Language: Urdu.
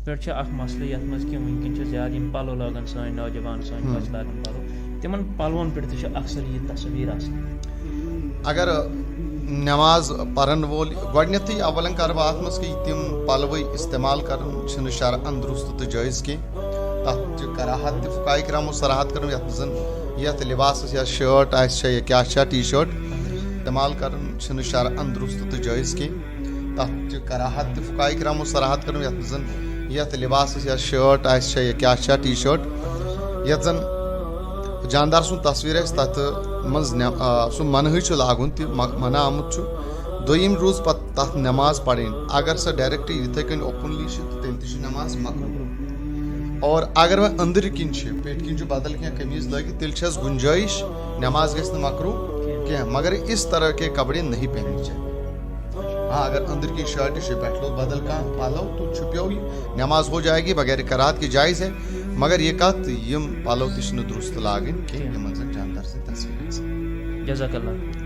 پہ اخ مسئلہ یت مز کہ ونکن زیادہ پلو لاگان سان نوجوان سان بچہ لاگان پلو تمن پلون پہ اکثر یہ تصویر اگر نماز پرن وول گۄڈنیتھٕے اولن کر بہٕ اتھ منٛز کہ تِم پلوٕے استعمال کرُن چھُنہٕ شرعن درست تہٕ جٲیز کینٛہہ تتھ چھِ کراہت تہِ فقہاء کرامو صراحت کٔرمٕژ یتھ منٛز یتھ لباسس یا شٲٹ آسہِ چھا یا کیاہ چھا ٹی شٲٹ استعمال کرُن چھُنہٕ شرعن درست تہٕ جٲیز کینٛہہ تتھ چھِ کراہت تہِ فقہاء کرامو صراحت کٔرمٕژ یتھ منٛز یتھ لباسس یا شٲٹ آسہِ چھا یا کیاہ چھا ٹی شٲٹ یتھ زن جاندار سُنٛد تصویر آسہِ تتھ منٛز سُہ منہٕے چھُ لاگُن تہِ منع آمُت چھُ دوٚیِم روٗز پتہٕ تتھ نٮ۪ماز پرٕنۍ اگر سۄ ڈایریکٹ یِتھٕے کٔنۍ اوپنلی چھِ تیٚلہِ تہِ چھِ نٮ۪ماز مکروٗہ اور اگر وۄنۍ أنٛدرۍ کِنۍ چھِ پیٚٹھۍ کِنۍ چھُ بدل کینٛہہ قمیٖض لٲگِتھ تیٚلہِ چھس گُنجٲیش نٮ۪ماز گژھِ نہٕ مکروٗہ کینٛہہ مگر اس طرح کے کپڑے نہیں پہننے چاہیے ہاں اگر أنٛدرۍ کِنۍ شٲٹہِ چھِ پٮ۪ٹھ لوگ بدل کانٛہہ پلو تو چھُپیو یہِ نٮ۪ماز ہو جائے گی بغیر کراہت کے جائز ہے مگر یہ کتھ یِم پلو تہِ چھِنہٕ درست لاگٕنۍ کینٛہہ یِمن زن جاندار سٕنٛدۍ تصویر آسن جزاک اللہ.